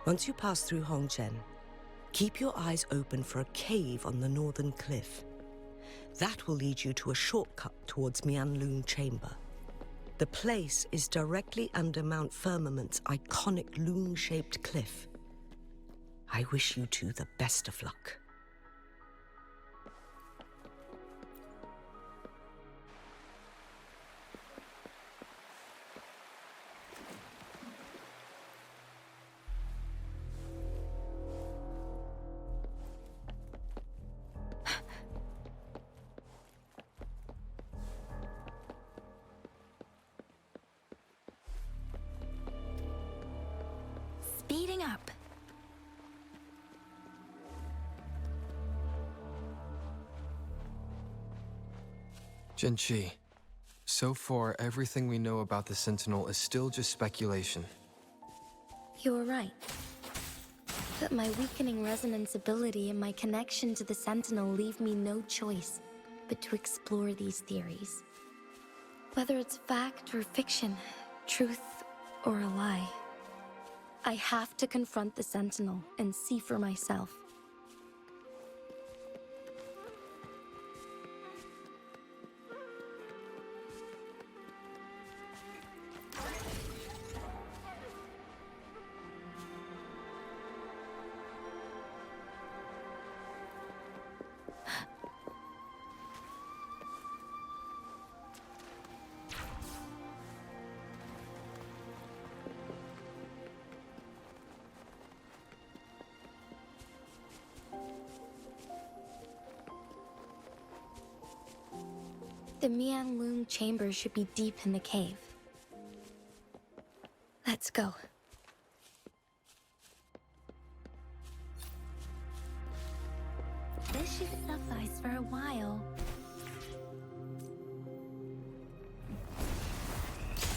Once you pass through Hongzhen, keep your eyes open for a cave on the northern cliff. That will lead you to a shortcut towards Mianlun Chamber. The place is directly under Mount Firmament's iconic loon-shaped cliff. I wish you two the best of luck. Speeding up. Jinhsi, so far everything we know about the Sentinel is still just speculation. You were right. But my weakening resonance ability and my connection to the Sentinel leave me no choice but to explore these theories. Whether it's fact or fiction, truth or a lie, I have to confront the Sentinel and see for myself. The Mianlun Chamber should be deep in the cave. Let's go. This should suffice for a while.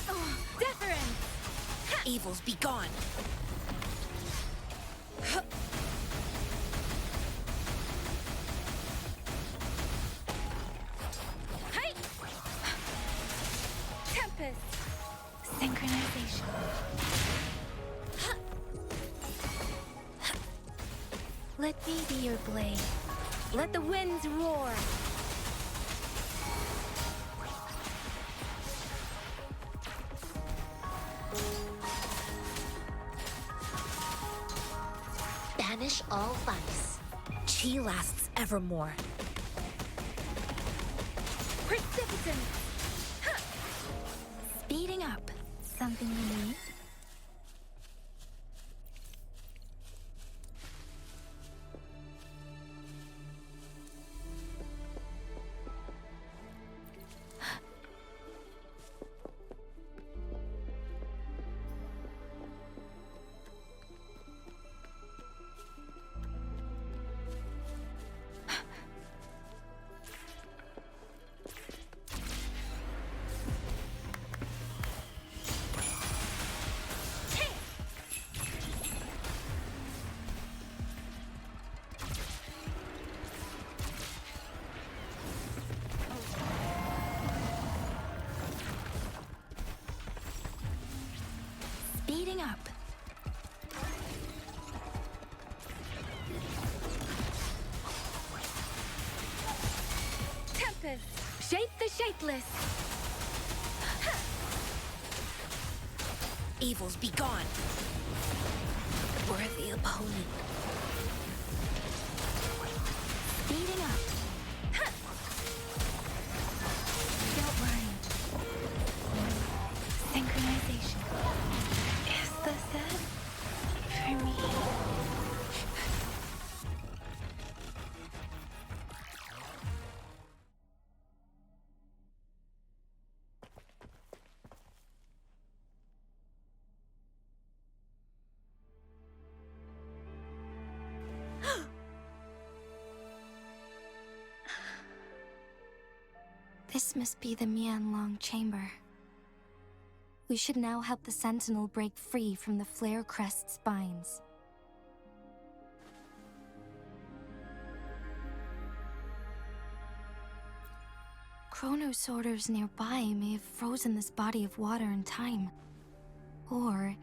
Oh, deference! Evils be gone! Synchronization. Let me be your blade. Let the winds roar. Banish all vice. Chi lasts evermore. Precipitance! Speeding up. Something you need? Speeding up. Tempest! Shape the shapeless! Evils be gone! Worthy opponent. Speeding up. Don't worry. Synchronization. Is this it? For me? This must be the Mianlong Chamber. We should now help the Sentinel break free from the Flare Crest's binds. Chronosorters nearby may have frozen this body of water in time. Or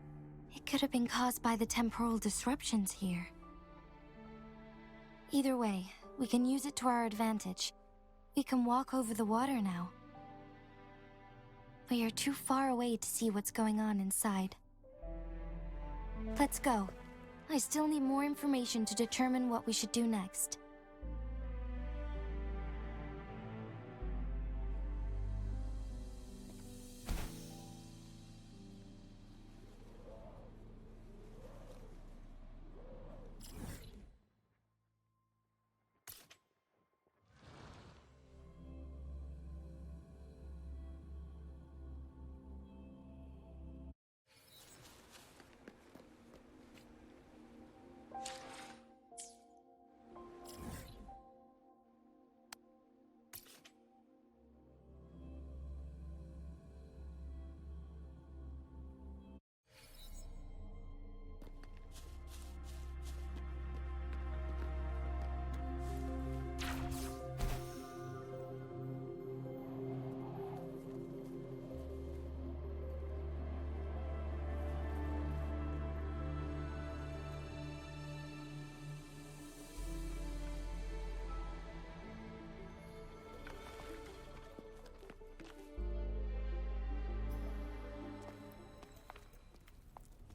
it Could have been caused by the temporal disruptions here. Either way, we can use it to our advantage. We can walk over the water now. We are too far away to see what's going on inside. Let's go. I still need more information to determine what we should do next.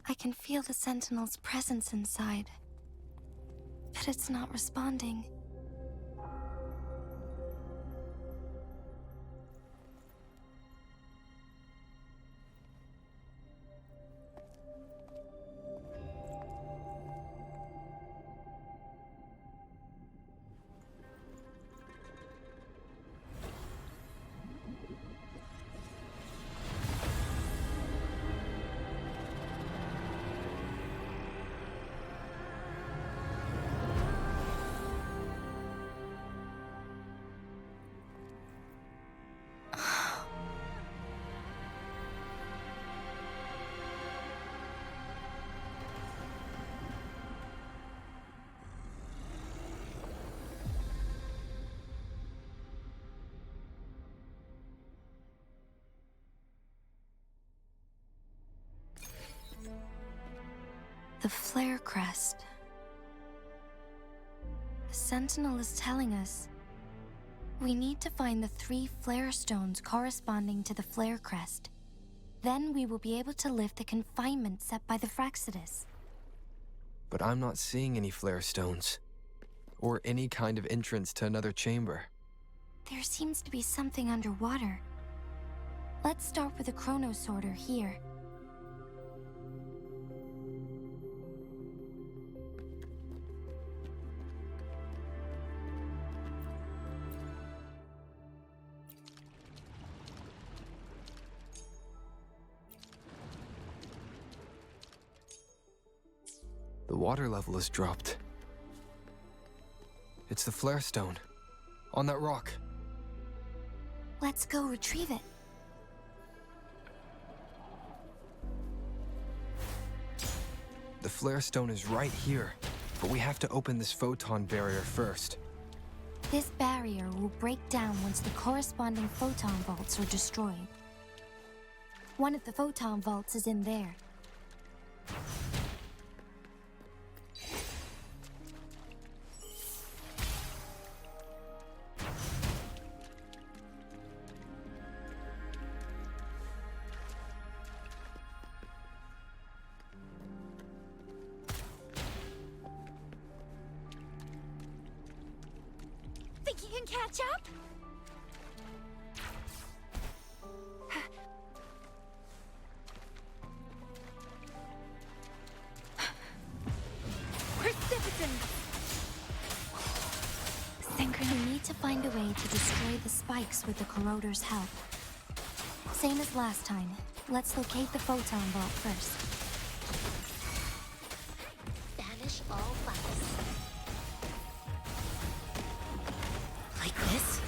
I can feel the Sentinel's presence inside, but it's not responding. The flare crest. The Sentinel is telling us we need to find the 3 flare stones corresponding to the flare crest. Then we will be able to lift the confinement set by the Fraxidus. But I'm not seeing any flare stones, or any kind of entrance to another chamber. There seems to be something underwater. Let's start with the chrono sorter here. The water level has dropped. It's the flare stone, on that rock. Let's go retrieve it. The flare stone is right here, but we have to open this photon barrier first. This barrier will break down once the corresponding photon vaults are destroyed. One of the photon vaults is in there. Think you can catch up? Precipitant! We need to find a way to destroy the spikes with the corroder's help. Same as last time. Let's locate the photon vault first. Banish all bugs. Like this?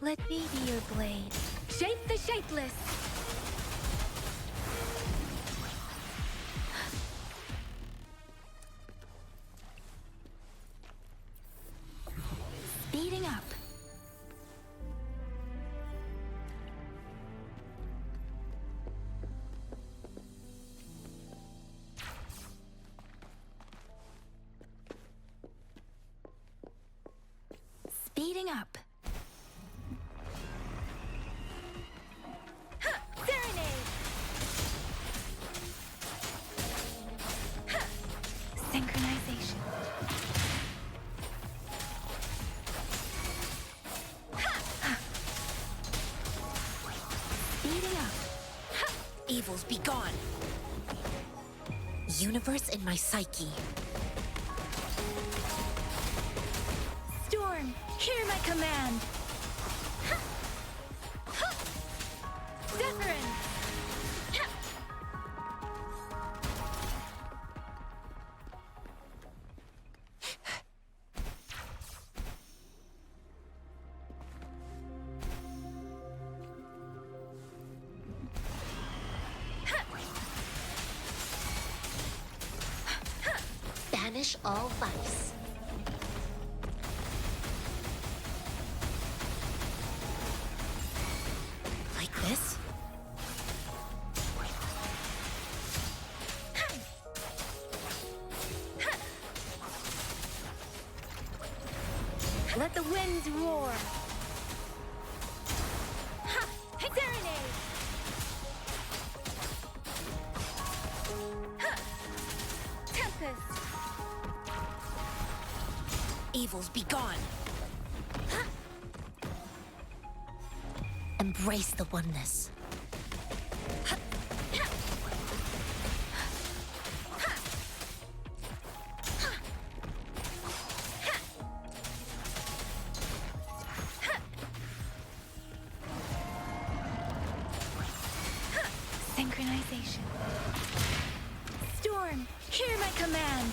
Let me be your blade. Shape the shapeless! Speeding up. Speeding up. Serenade! Synchronization. Speeding up. Evils be gone. Universe in my psyche. Storm, hear my command! Zephyrin! Banish all vice. Like this? Let the winds roar! Serenade! Tempest! Evils be gone. Embrace the oneness. Synchronization. Storm, hear my command!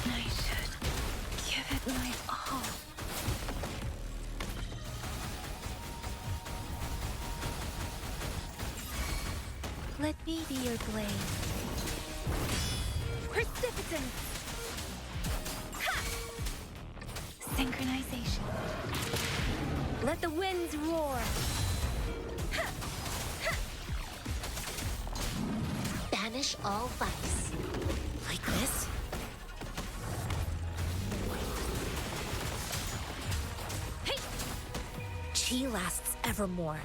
I should give it my all. Let me be your blade. Precipitance! Synchronization. Let the winds roar! Banish all vice. Like this? Hey! Chi lasts evermore.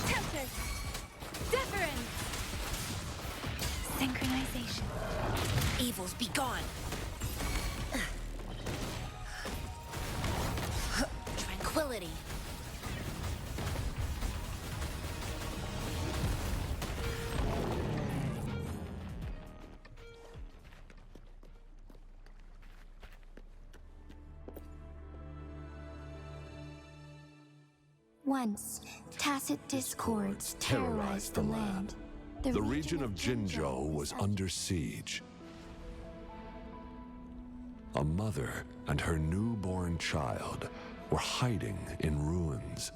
Tempest! Zephyrin! Synchronization. Evils be gone. Tranquility. Once, tacit discords terrorized the land. The region of Jinzhou was under siege. A mother and her newborn child were hiding in ruins,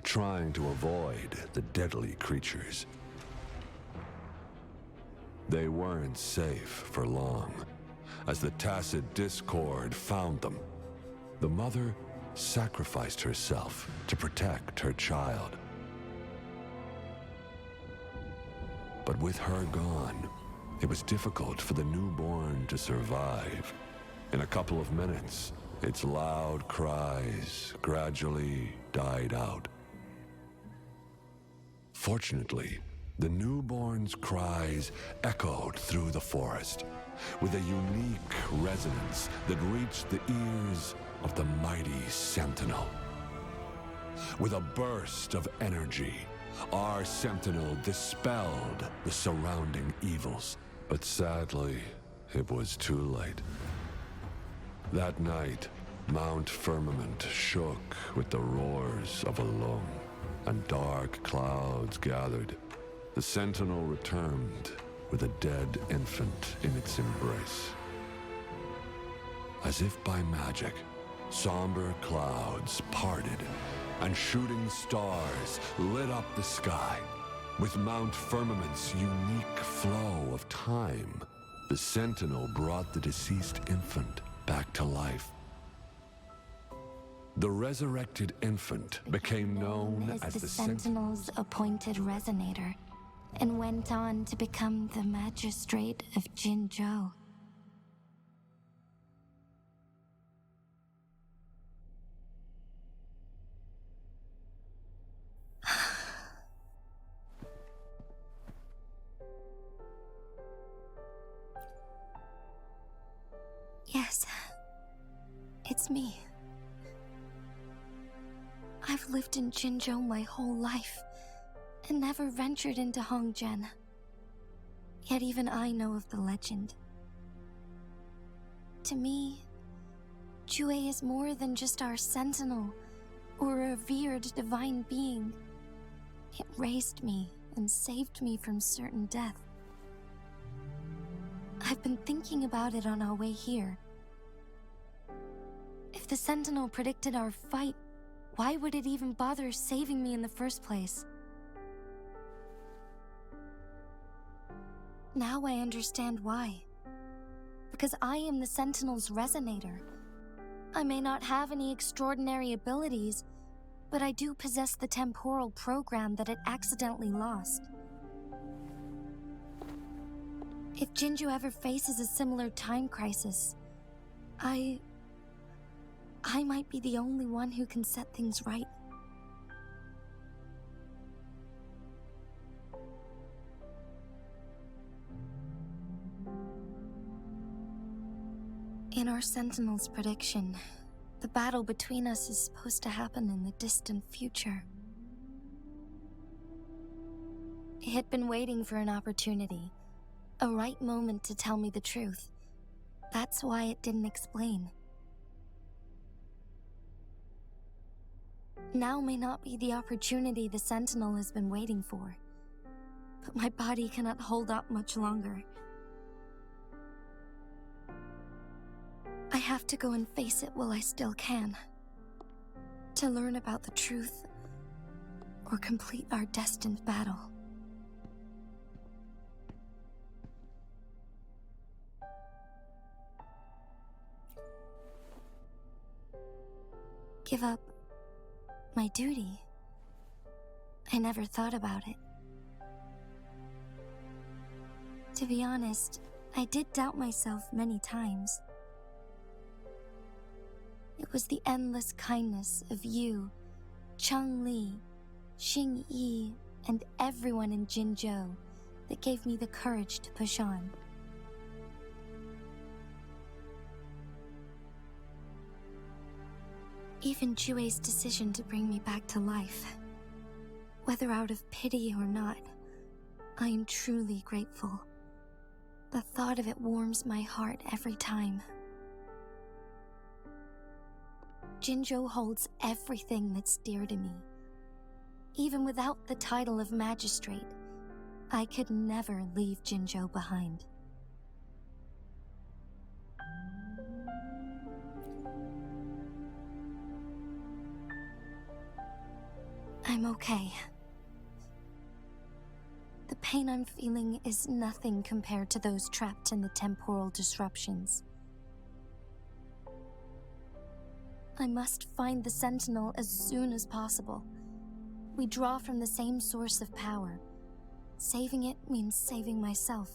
trying to avoid the deadly creatures. They weren't safe for long, as the tacit discord found them. The mother sacrificed herself to protect her child. But with her gone, it was difficult for the newborn to survive. In a couple of minutes, its loud cries gradually died out. Fortunately, the newborn's cries echoed through the forest with a unique resonance that reached the ears of the mighty Sentinel. With a burst of energy, our Sentinel dispelled the surrounding evils. But sadly, it was too late. That night, Mount Firmament shook with the roars of a lung, and dark clouds gathered. The Sentinel returned with a dead infant in its embrace. As if by magic, somber clouds parted, and shooting stars lit up the sky. With Mount Firmament's unique flow of time, the Sentinel brought the deceased infant back to life. The resurrected infant became known as the the Sentinel's appointed resonator. and went on to become the magistrate of Jinzhou. Yes, it's me. I've lived in Jinzhou my whole life and never ventured into Hongzhen. Yet even I know of the legend. To me, WUWA is more than just our sentinel or a revered divine being. It raised me and saved me from certain death. I've been thinking about it on our way here. If the sentinel predicted our fight, why would it even bother saving me in the first place? Now I understand why. Because I am the Sentinel's resonator. I may not have any extraordinary abilities, but I do possess the temporal program that it accidentally lost. If Jinzhou ever faces a similar time crisis, I might be the only one who can set things right. In our Sentinel's prediction, the battle between us is supposed to happen in the distant future. It had been waiting for an opportunity, a right moment to tell me the truth. That's why it didn't explain. Now may not be the opportunity the Sentinel has been waiting for, but my body cannot hold up much longer. I have to go and face it while I still can, to learn about the truth or complete our destined battle. Give up my duty? I never thought about it. To be honest, I did doubt myself many times. It was the endless kindness of you, Cheng Li, Xing Yi, and everyone in Jinzhou that gave me the courage to push on. Even WUWA's decision to bring me back to life, whether out of pity or not, I am truly grateful. The thought of it warms my heart every time. Jinzhou holds everything that's dear to me. Even without the title of magistrate, I could never leave Jinzhou behind. I'm okay. The pain I'm feeling is nothing compared to those trapped in the temporal disruptions. I must find the Sentinel as soon as possible. We draw from the same source of power. Saving it means saving myself.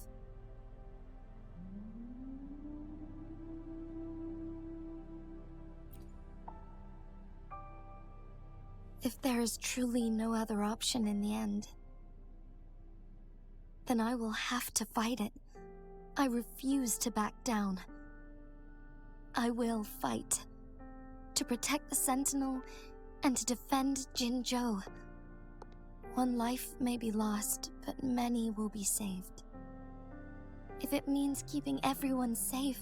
If there is truly no other option in the end, then I will have to fight it. I refuse to back down. I will fight. To protect the Sentinel and to defend Jinzhou. One life may be lost, but many will be saved. If it means keeping everyone safe,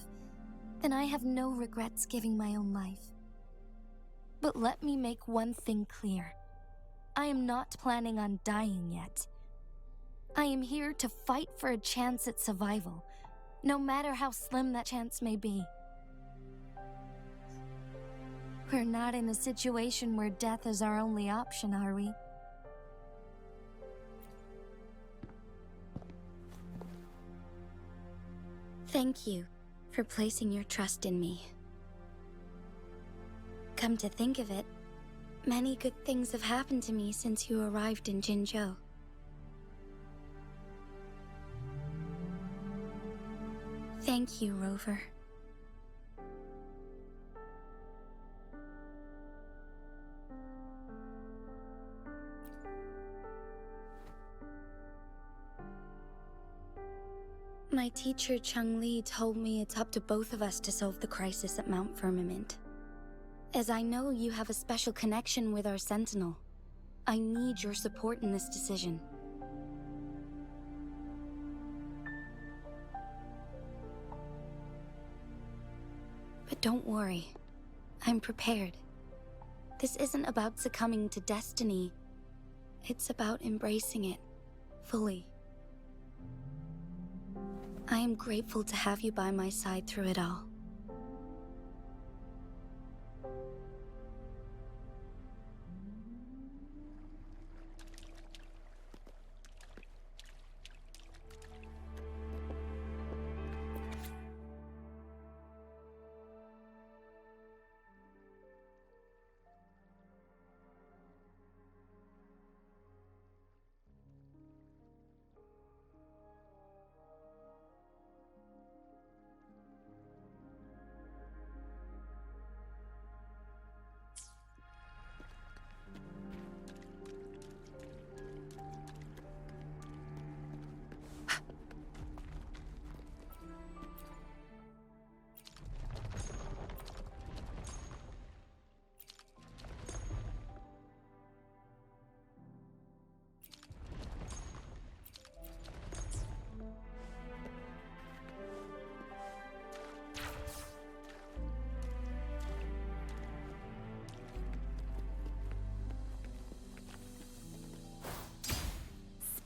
then I have no regrets giving my own life. But let me make one thing clear. I am not planning on dying yet. I am here to fight for a chance at survival, no matter how slim that chance may be. We're not in a situation where death is our only option, are we? Thank you for placing your trust in me. Come to think of it, many good things have happened to me since you arrived in Jinzhou. Thank you, Rover. My teacher, Chang-Li, told me it's up to both of us to solve the crisis at Mount Firmament. As I know you have a special connection with our Sentinel, I need your support in this decision. But don't worry, I'm prepared. This isn't about succumbing to destiny. It's about embracing it fully. I am grateful to have you by my side through it all.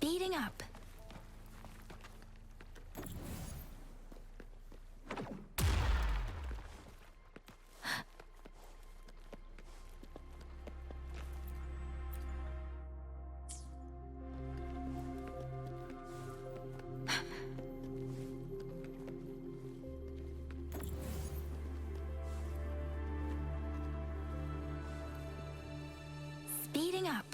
Speeding up. Speeding up.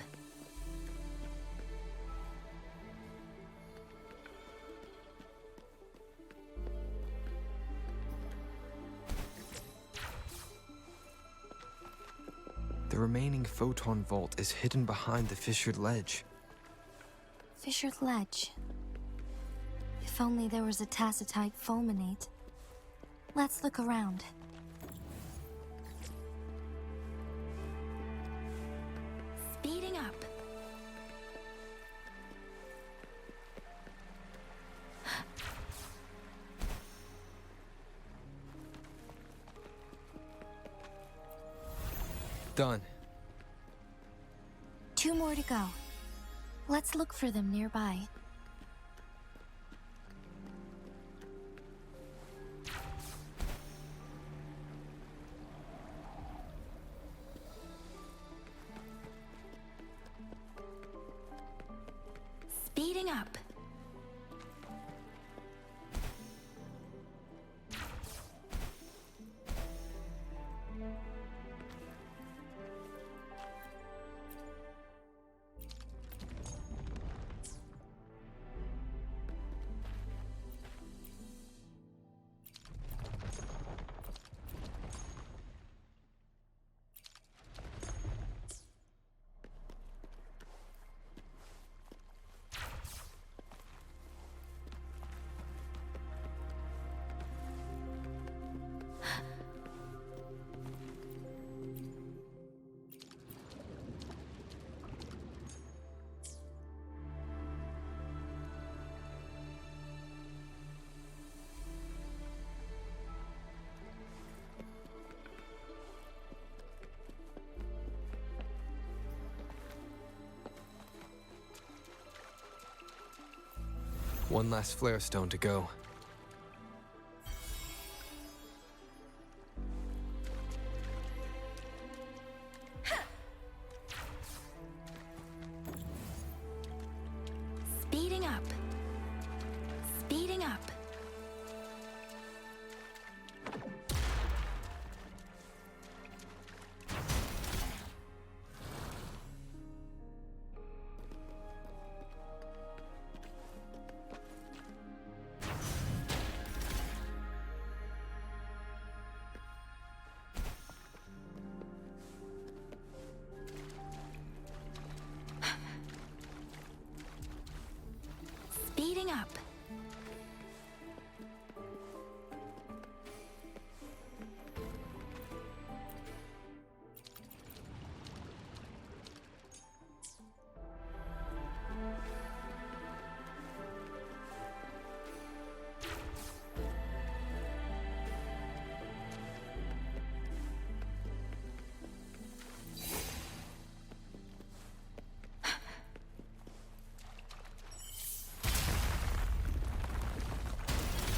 The remaining photon vault is hidden behind the fissured ledge. Fissured ledge. If only there was a tacitite fulminate. Let's look around. Speeding up. Done. 2 more to go. Let's look for them nearby. Speeding up. One last flare stone to go. Speeding up. Speeding up. Speeding up.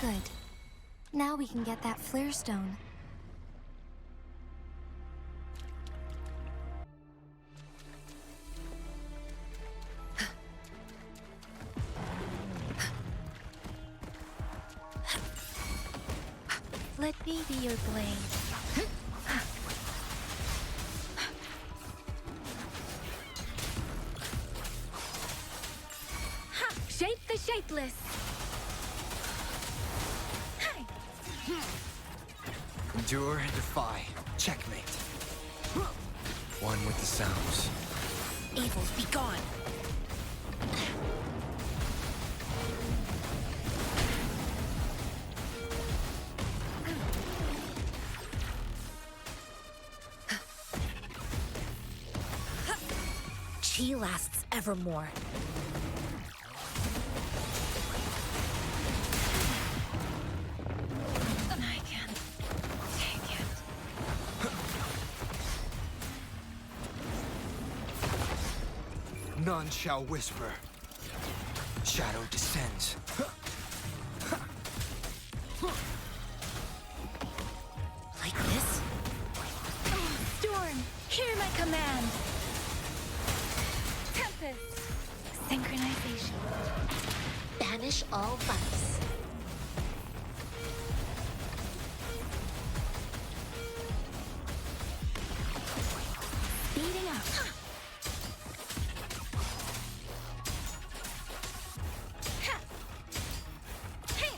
Good. Now we can get that flare stone. Let me be your blade. Ha! Shape the shapeless. Endure and defy. Checkmate. One with the sounds. Evils be gone. Chi lasts evermore. I can't take it. None shall whisper. Shadow descends. Like this? Storm, hear my command. Tempest, synchronization. Banish all vice. Speeding up. Ha! Hey!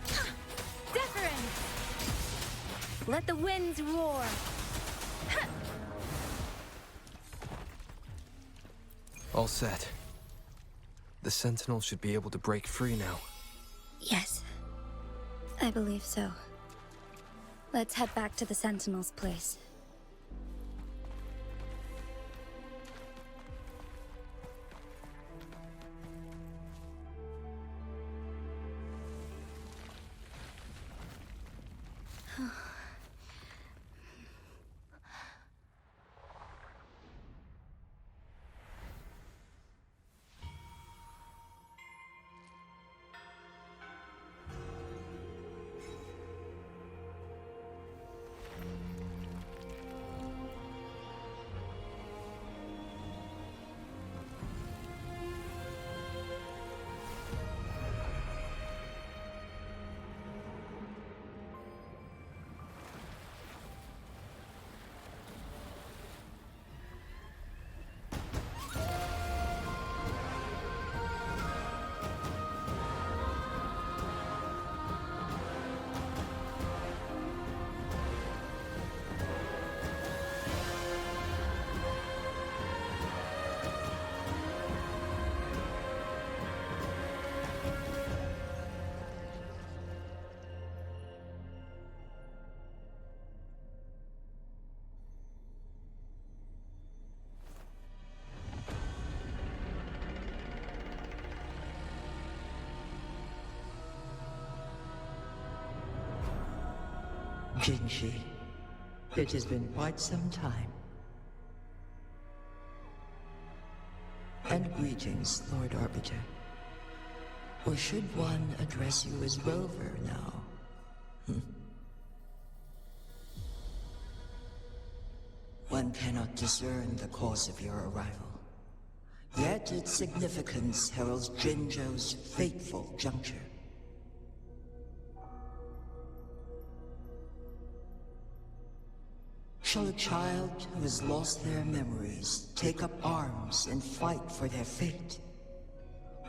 Ha! Deference. Let the winds roar. Ha! All set. The Sentinel should be able to break free now. Yes. I believe so. Let's head back to the Sentinel's place. Jinhsi, it has been quite some time. And greetings, Lord Arbiter. Or should one address you as Rover now? One cannot discern the cause of your arrival. Yet its significance heralds Jinzhou's fateful juncture. Shall a child who has lost their memories take up arms and fight for their fate?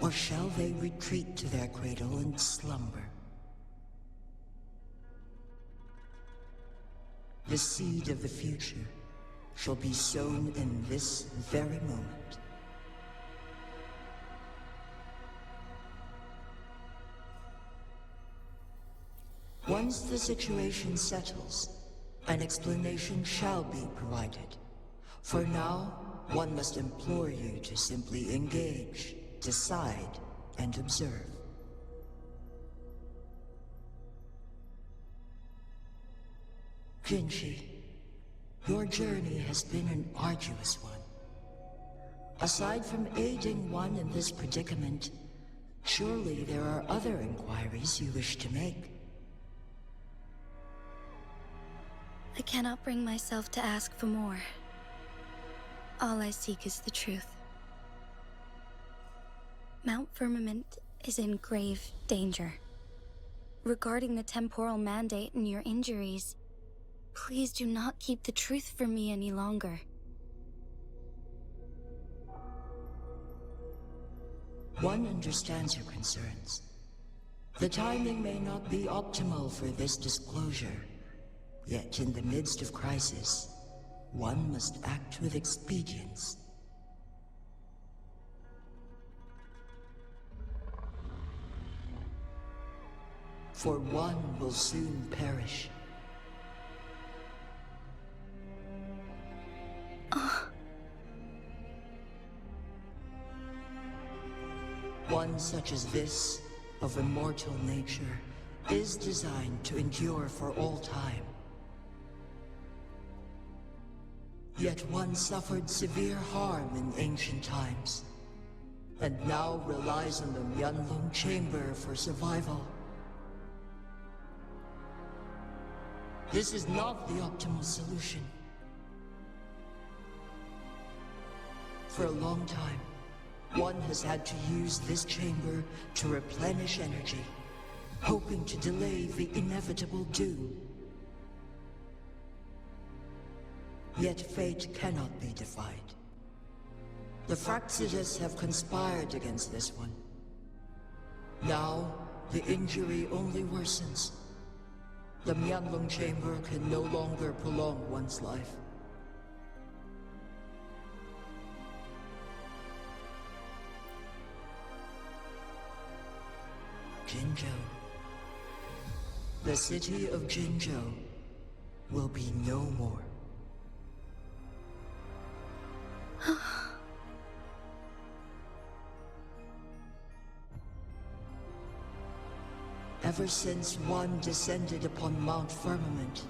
Or shall they retreat to their cradle and slumber? The seed of the future shall be sown in this very moment. Once the situation settles, an explanation shall be provided. For now, one must implore you to simply engage, decide, and observe. Jinhsi, your journey has been an arduous one. Aside from aiding one in this predicament, surely there are other inquiries you wish to make. I cannot bring myself to ask for more. All I seek is the truth. Mount Firmament is in grave danger. Regarding the temporal mandate and your injuries, please do not keep the truth from me any longer. One understands your concerns. The timing may not be optimal for this disclosure, yet in the midst of crisis, one must act with expedience. For one will soon perish. One such as this, of immortal nature, is designed to endure for all time. Yet one suffered severe harm in ancient times, and now relies on the Mianlong Chamber for survival. This is not the optimal solution. For a long time, one has had to use this chamber to replenish energy, hoping to delay the inevitable doom. Yet fate cannot be defied. The Fraxitus have conspired against this one. Now, the injury only worsens. The Mianlong Chamber can no longer prolong one's life. Jinzhou. The city of Jinzhou will be no more. Ever since one descended upon Mount Firmament,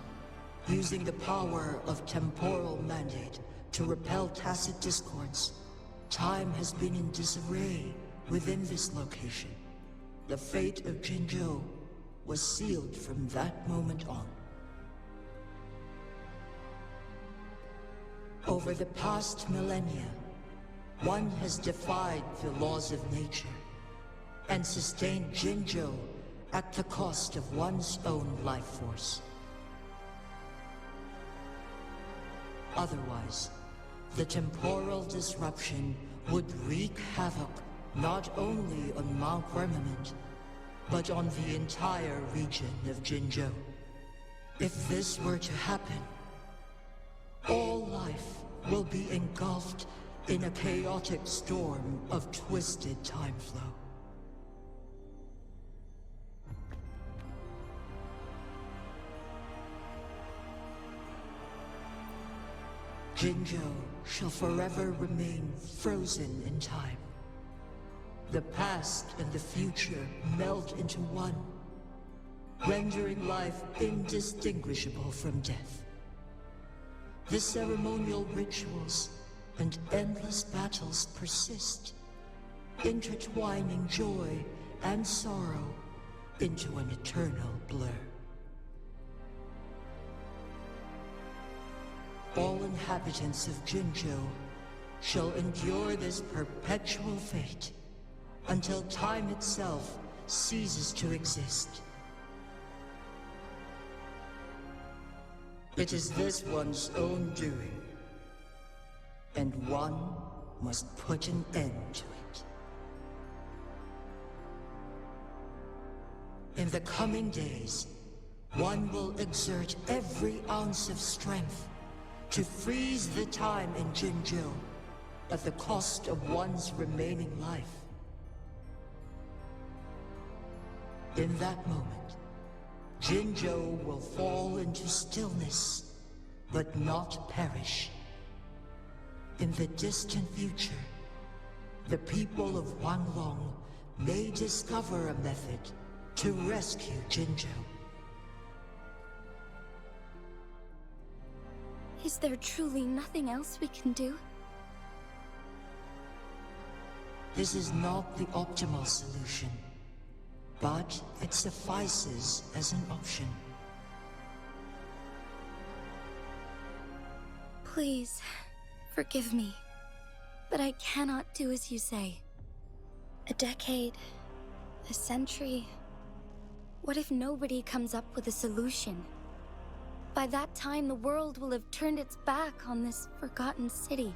using the power of temporal mandate to repel tacit discords, time has been in disarray within this location. The fate of Jinzhou was sealed from that moment on. Over the past millennia, one has defied the laws of nature and sustained Jinzhou at the cost of one's own life force. Otherwise, the temporal disruption would wreak havoc not only on Mount Firmament, but on the entire region of Jinzhou. If this were to happen, all life will be engulfed in a chaotic storm of twisted time flow. Jinzhou shall forever remain frozen in time. The past and the future melt into one, rendering life indistinguishable from death. The ceremonial rituals and endless battles persist, intertwining joy and sorrow into an eternal blur. All inhabitants of Jinzhou shall endure this perpetual fate until time itself ceases to exist. It is this one's own doing, and one must put an end to it. In the coming days, one will exert every ounce of strength to freeze the time in Jinzhou at the cost of one's remaining life. In that moment, Jinzhou will fall into stillness, but not perish. In the distant future, the people of Wanlong may discover a method to rescue Jinzhou. Is there truly nothing else we can do? This is not the optimal solution, but it suffices as an option. Please, forgive me, but I cannot do as you say. A decade, a century. What if nobody comes up with a solution? By that time, the world will have turned its back on this forgotten city.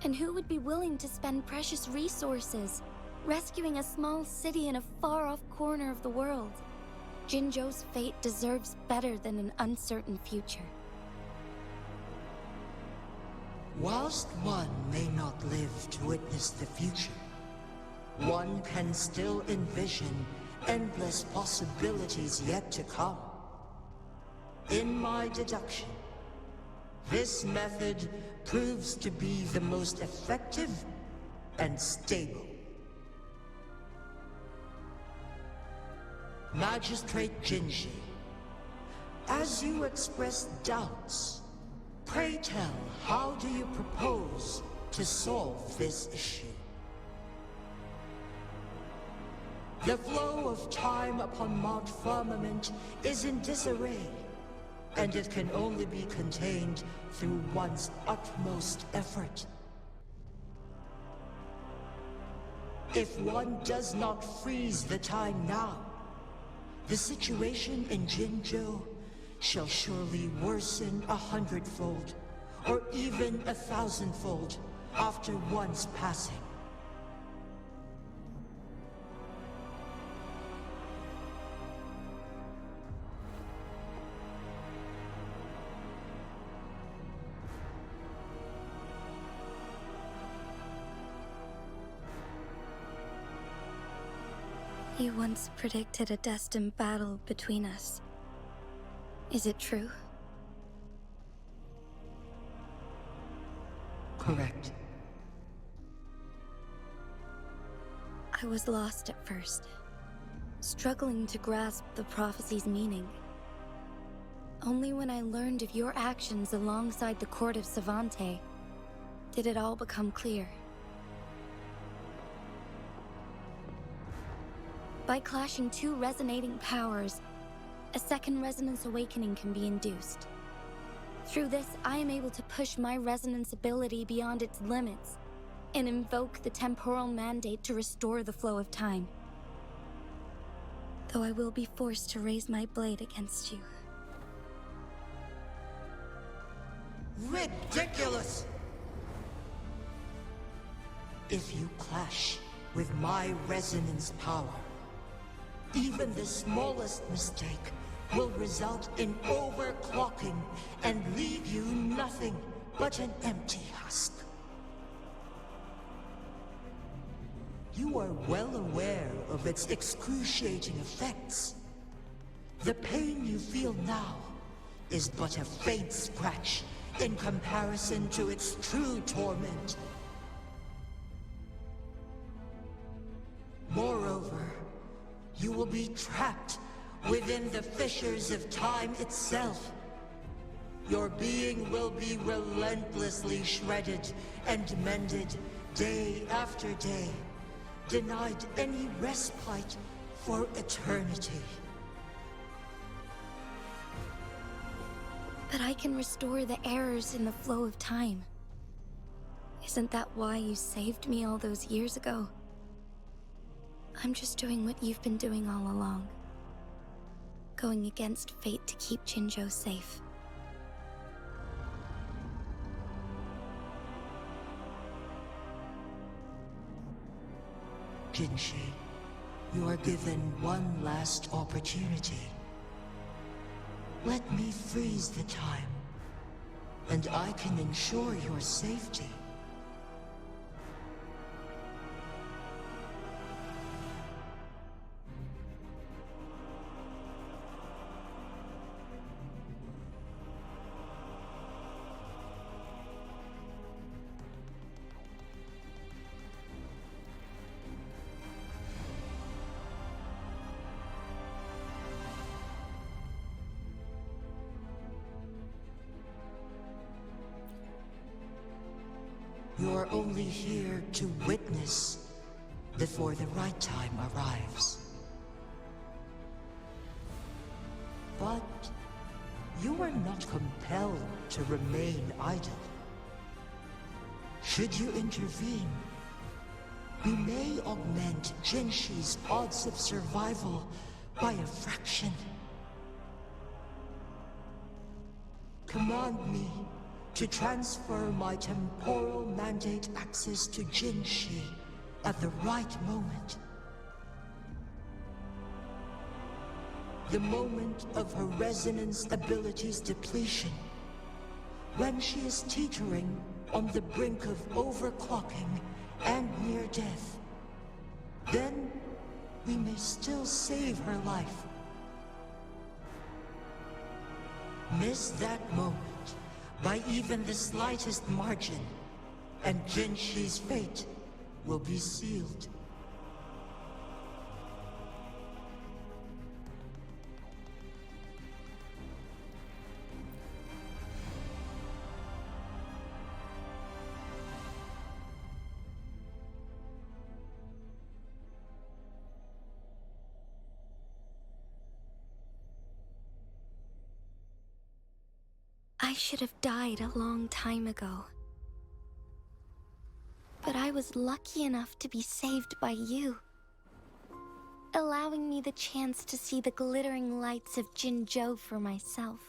And who would be willing to spend precious resources rescuing a small city in a far-off corner of the world? Jinzhou's fate deserves better than an uncertain future. Whilst one may not live to witness the future, one can still envision endless possibilities yet to come. In my deduction, this method proves to be the most effective and stable. Magistrate Jinhsi, as you express doubts, pray tell, how do you propose to solve this issue? The flow of time upon Mount Firmament is in disarray, and it can only be contained through one's utmost effort. If one does not freeze the time now, the situation in Jinzhou shall surely worsen 100-fold, or even 1,000-fold, after one's passing. You once predicted a destined battle between us. Is it true? Correct. I was lost at first, struggling to grasp the prophecy's meaning. Only when I learned of your actions alongside the court of Savante did it all become clear. By clashing two resonating powers, a second resonance awakening can be induced. Through this, I am able to push my resonance ability beyond its limits and invoke the temporal mandate to restore the flow of time. Though I will be forced to raise my blade against you. Ridiculous! If you clash with my resonance power, even the smallest mistake will result in overclocking and leave you nothing but an empty husk. You are well aware of its excruciating effects. The pain you feel now is but a faint scratch in comparison to its true torment. Moreover, you will be trapped within the fissures of time itself. Your being will be relentlessly shredded and mended day after day, denied any respite for eternity. But I can restore the errors in the flow of time. Isn't that why you saved me all those years ago? I'm just doing what you've been doing all along. Going against fate to keep Jinzhou safe. Jinhsi, you are given one last opportunity. Let me freeze the time, and I can ensure your safety. are only here to witness before the right time arrives. But you are not compelled to remain idle. Should you intervene, we may augment Jinxi's odds of survival by a fraction. Command me to transfer my temporal mandate access to Jinxi at the right moment. The moment of her resonance ability's depletion, when she is teetering on the brink of overclocking and near death. Then we may still save her life. Miss that moment by even the slightest margin, and Jinxi's fate will be sealed. I should have died a long time ago. But I was lucky enough to be saved by you, allowing me the chance to see the glittering lights of Jinzhou for myself.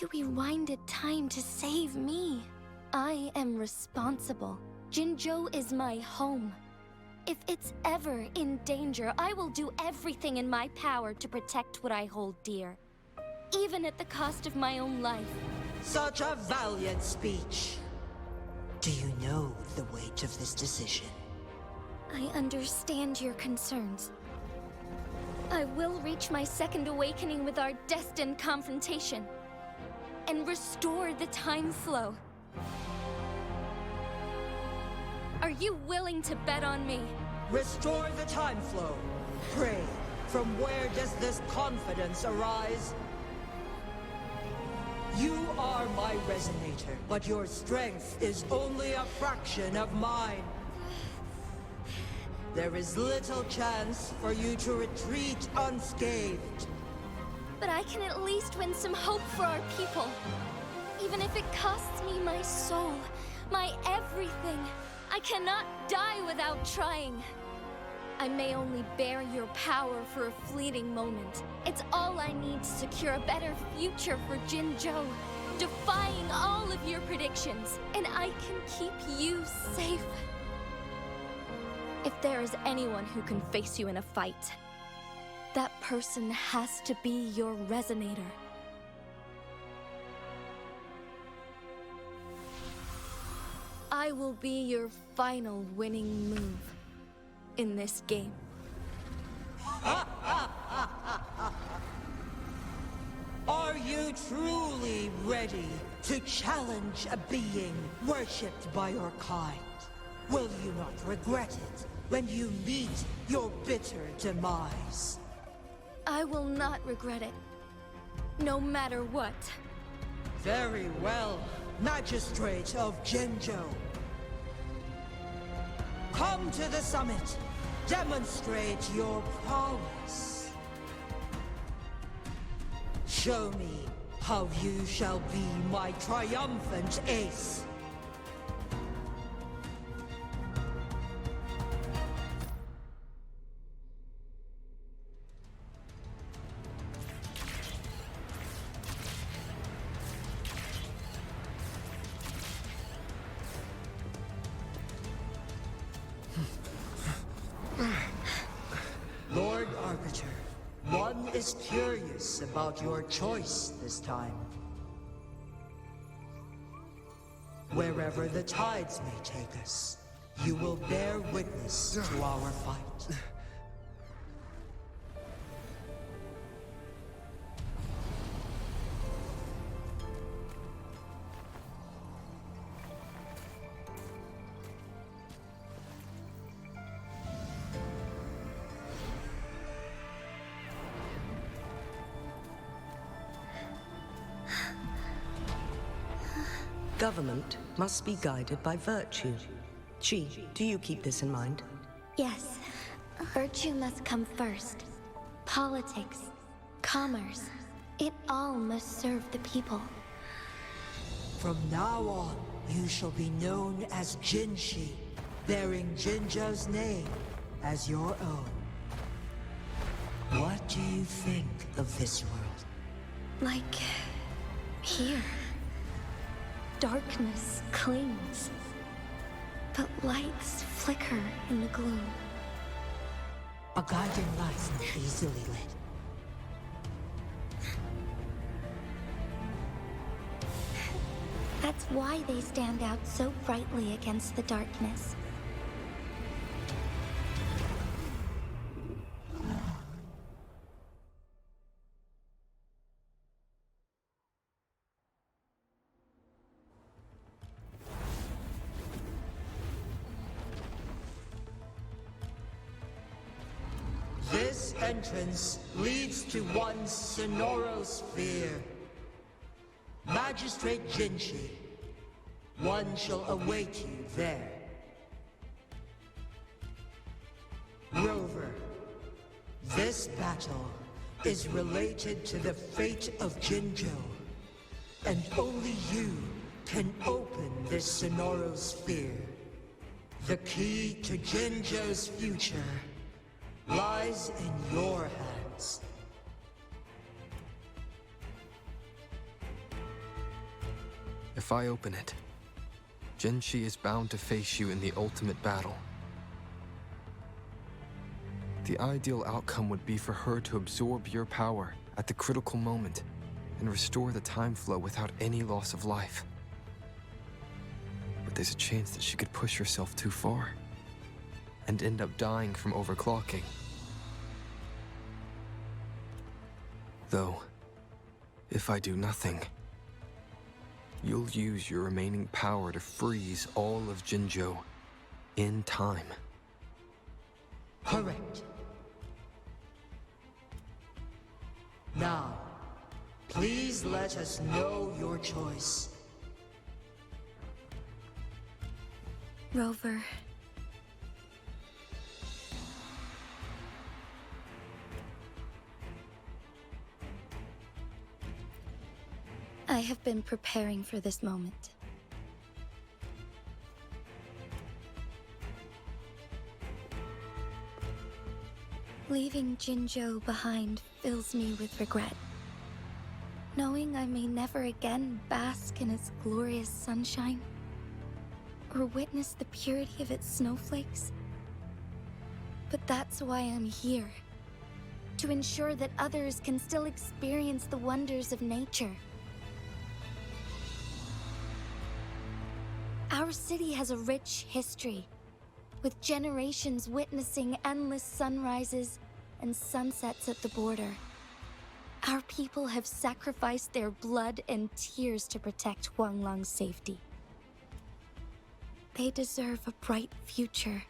You rewinded time to save me. I am responsible. Jinzhou is my home. If it's ever in danger, I will do everything in my power to protect what I hold dear, even at the cost of my own life. Such a valiant speech. Do you know the weight of this decision? I understand your concerns. I will reach my second awakening with our destined confrontation and restore the time flow. Are you willing to bet on me? Restore the time flow. Pray, from where does this confidence arise? You are my resonator, but your strength is only a fraction of mine. There is little chance for you to retreat unscathed. But I can at least win some hope for our people. Even if it costs me my soul, my everything. I cannot die without trying. I may only bear your power for a fleeting moment. It's all I need to secure a better future for Jinzhou, defying all of your predictions, and I can keep you safe. If there is anyone who can face you in a fight, that person has to be your resonator. I will be your final winning move in this game. Are you truly ready to challenge a being worshipped by your kind? Will you not regret it when you meet your bitter demise? I will not regret it, no matter what. Very well, Magistrate of Jinzhou. Come to the summit. Demonstrate your prowess. Show me how you shall be my triumphant ace. Lord Arbiter, one is curious about your choice this time. Wherever the tides may take us, you will bear witness to our fight. Government must be guided by virtue. Chi, do you keep this in mind? Yes, virtue must come first. Politics, commerce, it all must serve the people. From now on, you shall be known as Jinhsi, bearing Jinzhou's name as your own. What do you think of this world? Like here. Darkness clings, but lights flicker in the gloom. A guiding light isn't easily lit. That's why they stand out so brightly against the darkness. This entrance leads to one Sonoro sphere. Magistrate Jinhsi, one shall await you there. Rover, this battle is related to the fate of Jinzhou, and only you can open this Sonoro sphere. The key to Jinzhou's future lies in your hands. If I open it, Jinhsi is bound to face you in the ultimate battle. The ideal outcome would be for her to absorb your power at the critical moment and restore the time flow without any loss of life. But there's a chance that she could push herself too far and end up dying from overclocking. Though, if I do nothing, you'll use your remaining power to freeze all of Jinzhou in time. Correct. Now, please let us know your choice. Rover. I have been preparing for this moment. Leaving Jinzhou behind fills me with regret. Knowing I may never again bask in its glorious sunshine, or witness the purity of its snowflakes. But that's why I'm here. To ensure that others can still experience the wonders of nature. Our city has a rich history, with generations witnessing endless sunrises and sunsets at the border. Our people have sacrificed their blood and tears to protect Huanglang's safety. They deserve a bright future.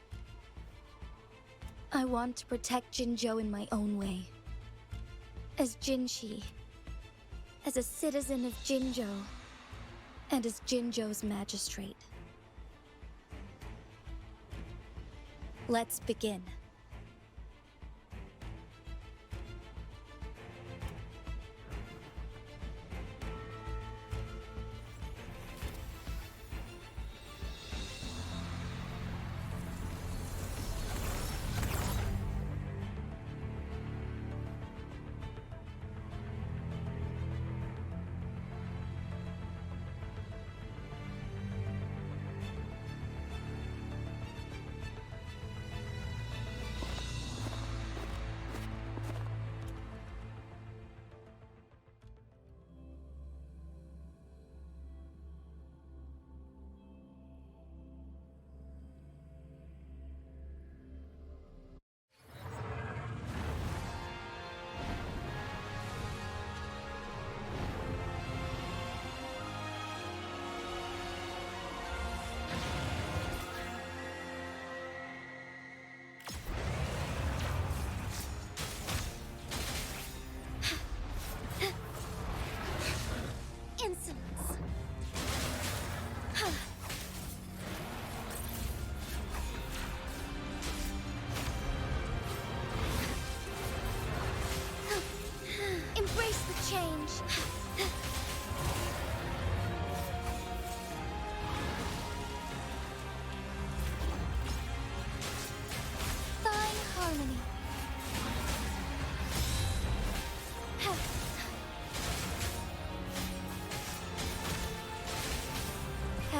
I want to protect Jinzhou in my own way. As Jinhsi, as a citizen of Jinzhou, and as Jinzhou's magistrate. Let's begin.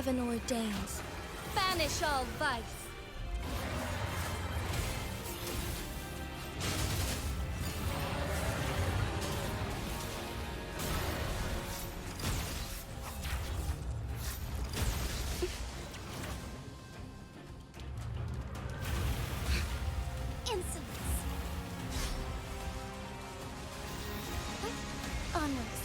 heaven ordains. Banish all vice. Insolence. Onwards.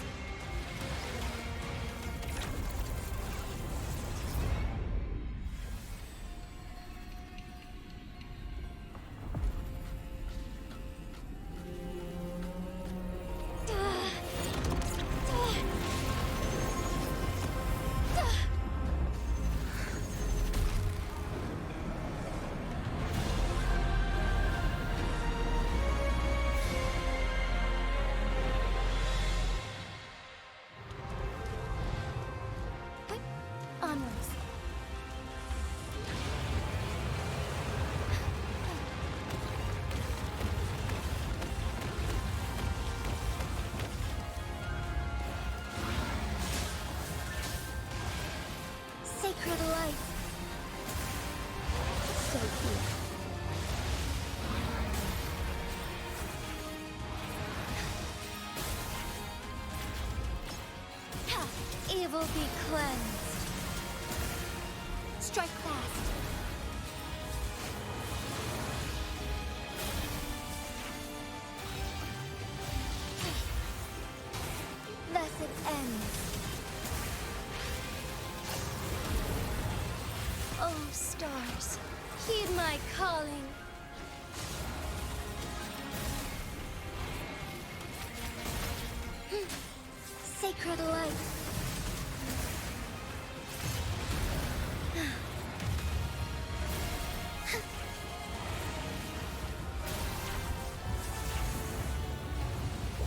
Onwards. Sacred light. So here. Evil be cleansed. Strike fast. Thus it ends. Oh, stars, heed my calling. Sacred light.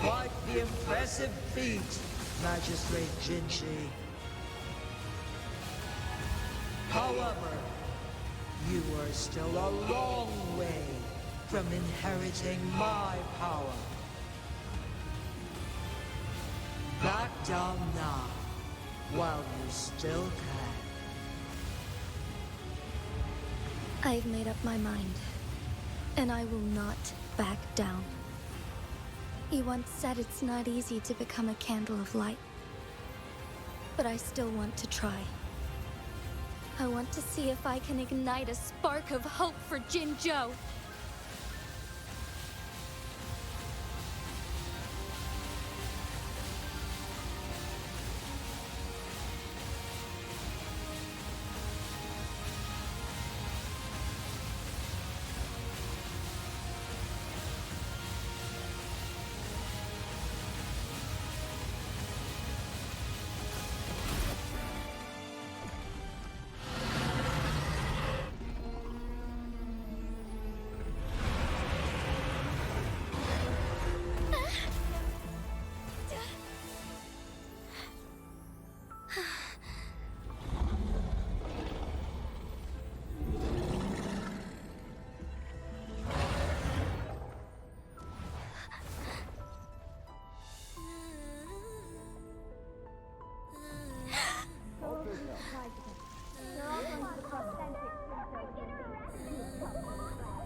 Quite the impressive feat, Magistrate Jinhsi. However, you are still a long way from inheriting my power. Back down now, while you still can. I've made up my mind, and I will not back down. You once said it's not easy to become a candle of light. But I still want to try. I want to see if I can ignite a spark of hope for Jinzhou.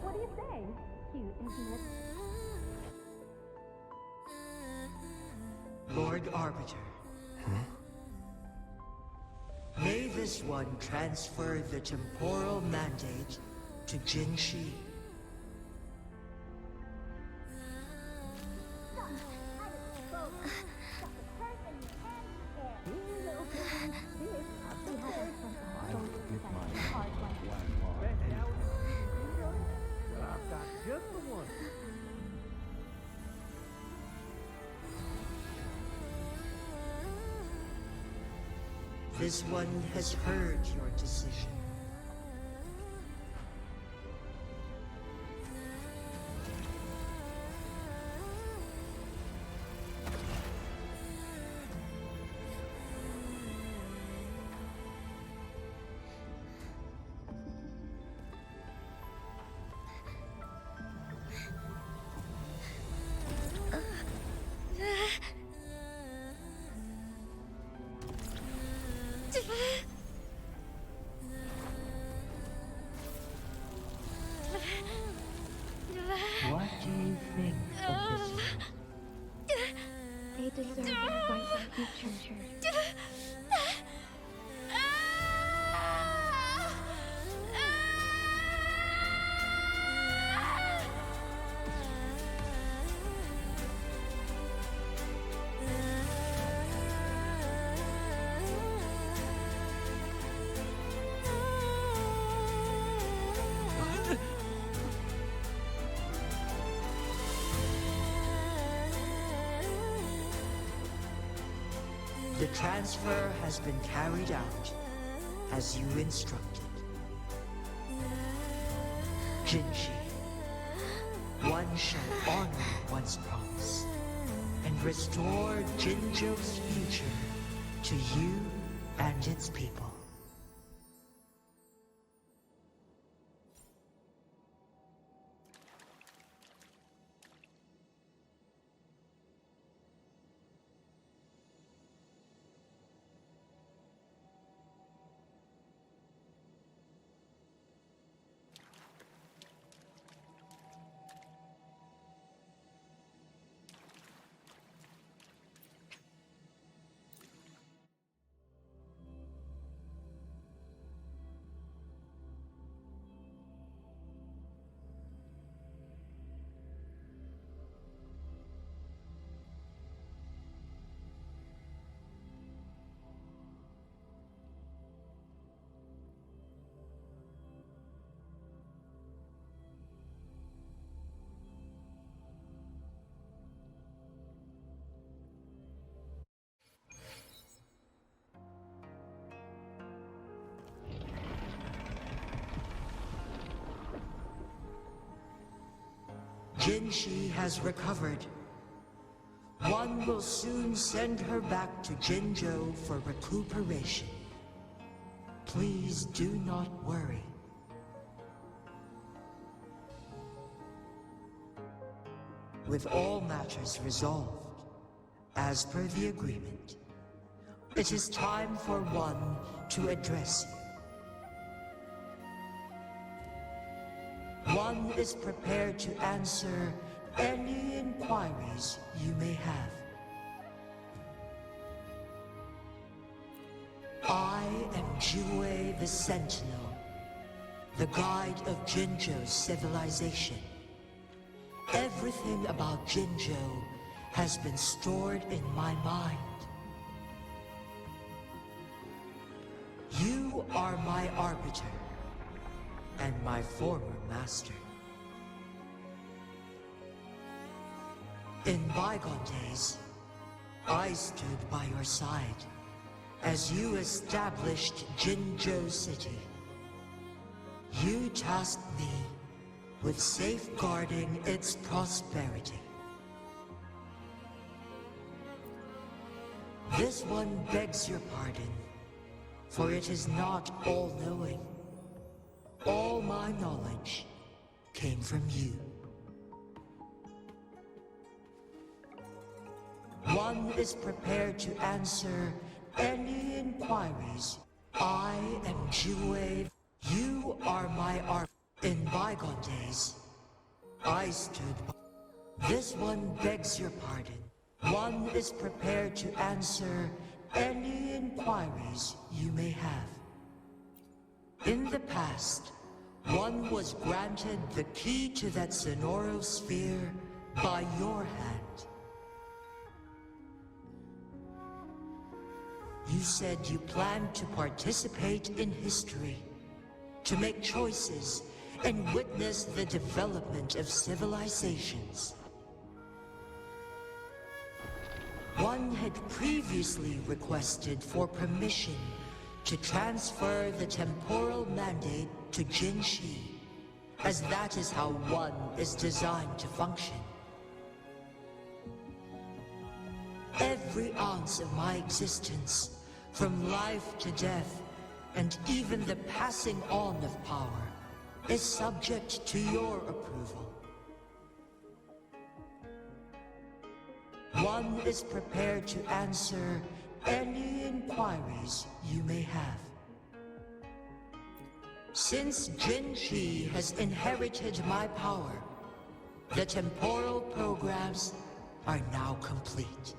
What do you say? Cute, isn't it? Lord Arbiter. May this one transfer the temporal mandate to Jinhsi. This one has heard your decision. deserve a fight like you treasured. The transfer has been carried out as you instructed. Jinhsi, one shall honor one's promise and restore Jinzhou's future to you and its people. Jinhsi has recovered. One will soon send her back to Jinzhou for recuperation. Please do not worry. With all matters resolved, as per the agreement, it is time for one to address you. One is prepared to answer any inquiries you may have. I am WUWA the Sentinel, the guide of Jinzhou's civilization. Everything about Jinzhou has been stored in my mind. You are my arbiter and my former master. In bygone days, I stood by your side as you established Jinzhou City. You tasked me with safeguarding its prosperity. This one begs your pardon, for it is not all-knowing. All my knowledge came from you. One is prepared to answer any inquiries. I am WUWA. You are my art. In bygone days, I stood by. This one begs your pardon. One is prepared to answer any inquiries you may have. In the past, one was granted the key to that Sonoro sphere by your hand. You said you planned to participate in history, to make choices and witness the development of civilizations. One had previously requested for permission to transfer the temporal mandate to Jinhsi, as that is how one is designed to function. Every ounce of my existence, from life to death, and even the passing on of power, is subject to your approval. One is prepared to answer any inquiries you may have. Since Jinhsi has inherited my power, the temporal programs are now complete.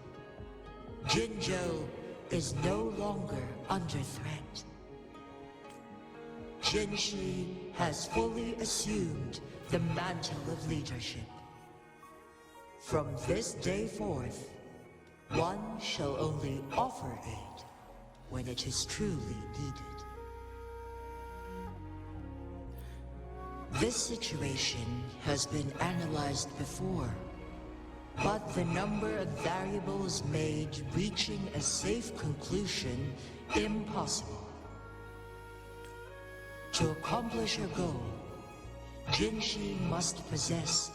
Jinzhou is no longer under threat. Jinhsi has fully assumed the mantle of leadership. From this day forth, one shall only offer aid when it is truly needed. This situation has been analyzed before, but the number of variables made reaching a safe conclusion impossible. To accomplish her goal, Jinhsi must possess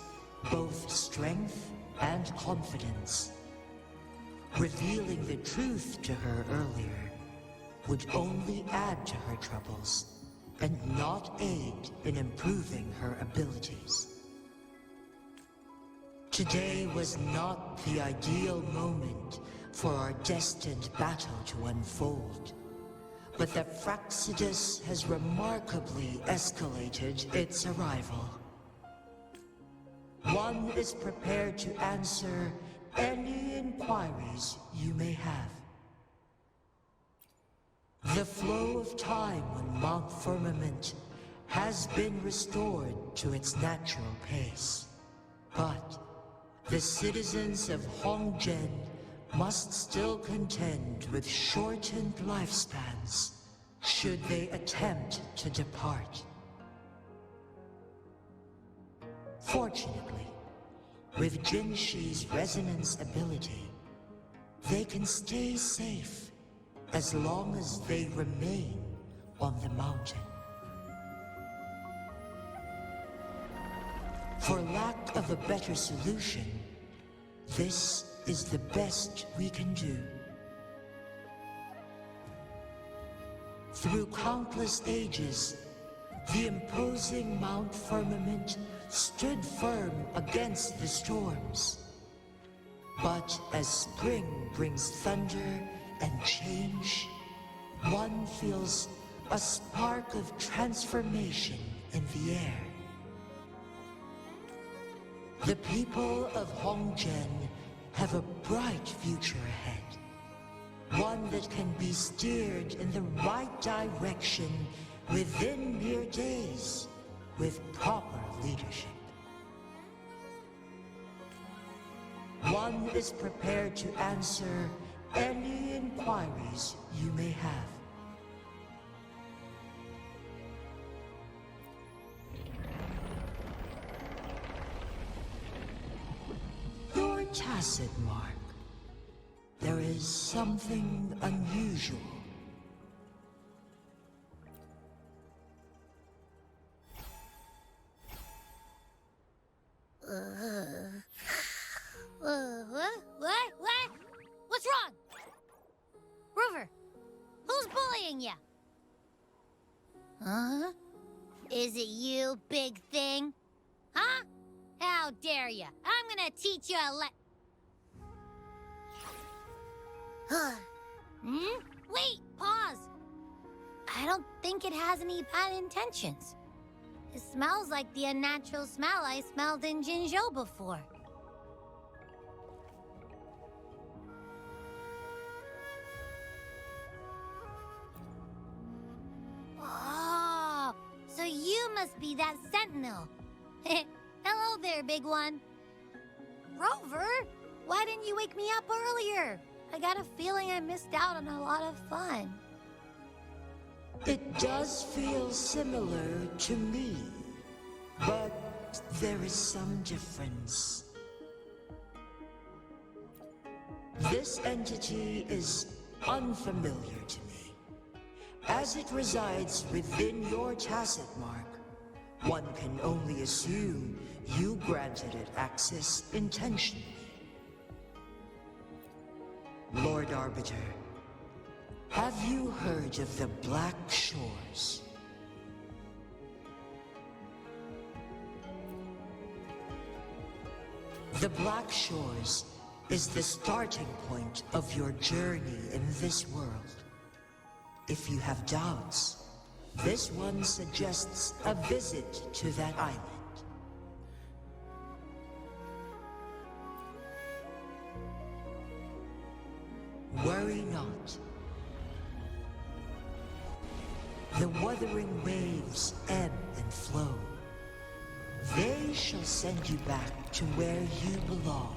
both strength and confidence. Revealing the truth to her earlier would only add to her troubles and not aid in improving her abilities. Today was not the ideal moment for our destined battle to unfold, but the Fraccidus has remarkably escalated its arrival. One is prepared to answer any inquiries you may have. The flow of time on Mount Firmament has been restored to its natural pace, but the citizens of Hongzhen must still contend with shortened lifespans should they attempt to depart. Fortunately, with Jinhsi's resonance ability, they can stay safe as long as they remain on the mountain. For lack of a better solution, this is the best we can do. Through countless ages, the imposing Mount Firmament stood firm against the storms. But as spring brings thunder and change, one feels a spark of transformation in the air. The people of Hongzhen have a bright future ahead. One that can be steered in the right direction within mere days with proper leadership. One is prepared to answer any inquiries you may have. Your tacit mark. There is something unusual. What? What's wrong? Rover, who's bullying you? Huh? Is it you, big thing? Huh? How dare you? I'm gonna teach you a Wait, pause. I don't think it has any bad intentions. It smells like the unnatural smell I smelled in Jinzhou before. Oh, so you must be that sentinel. Hello there, big one. Rover, why didn't you wake me up earlier? I got a feeling I missed out on a lot of fun. It does feel similar to me, but there is some difference. This entity is unfamiliar to me. As it resides within your tacit mark, one can only assume you granted it access intentionally. Lord Arbiter, have you heard of the Black Shores? The Black Shores is the starting point of your journey in this world. If you have doubts, this one suggests a visit to that island. Worry not. The wuthering waves ebb and flow. They shall send you back to where you belong.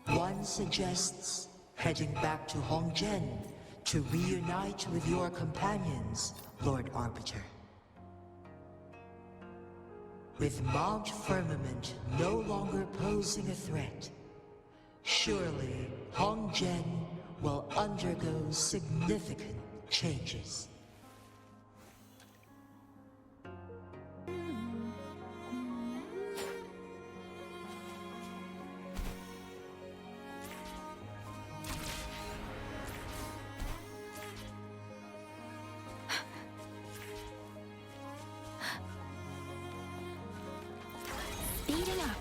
One suggests heading back to Hongzhen to reunite with your companions, Lord Arbiter. With Mount Firmament no longer posing a threat, surely Hongzhen will undergo significant changes. Speeding up.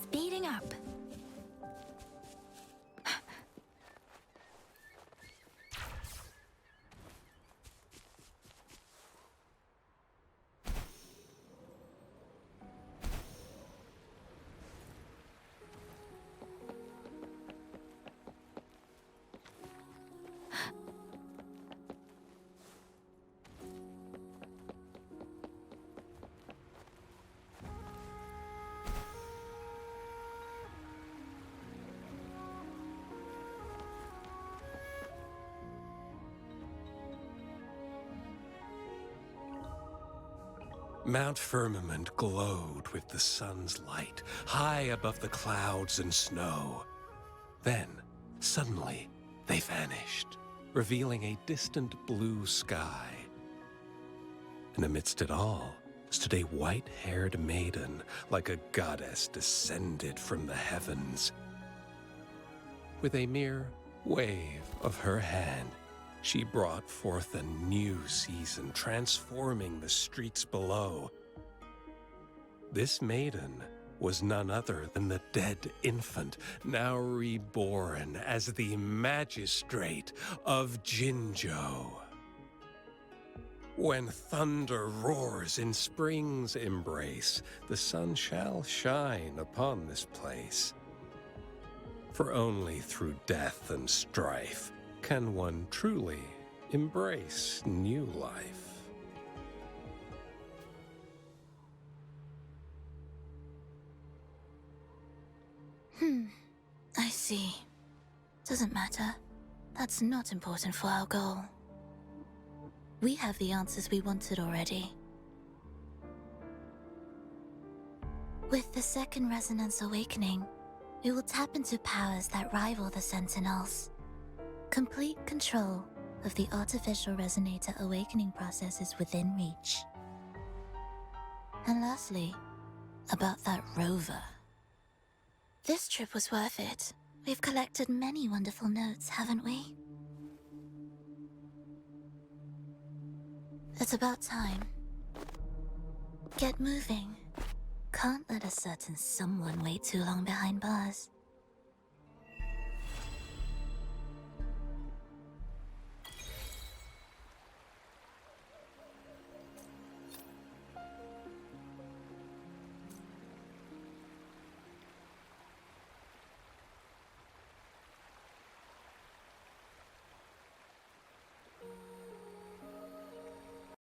Speeding up. Mount Firmament glowed with the sun's light, high above the clouds and snow. Then, suddenly, they vanished, revealing a distant blue sky. And amidst it all stood a white-haired maiden, like a goddess descended from the heavens. With a mere wave of her hand, she brought forth a new season, transforming the streets below. This maiden was none other than the dead infant, now reborn as the magistrate of Jinzhou. When thunder roars in spring's embrace, the sun shall shine upon this place. For only through death and strife can one truly embrace new life. I see. Doesn't matter. That's not important for our goal. We have the answers we wanted already. With the second resonance awakening, we will tap into powers that rival the Sentinels. Complete control of the artificial resonator awakening process is within reach. And lastly, about that rover. This trip was worth it. We've collected many wonderful notes, haven't we? It's about time. Get moving. Can't let a certain someone wait too long behind bars.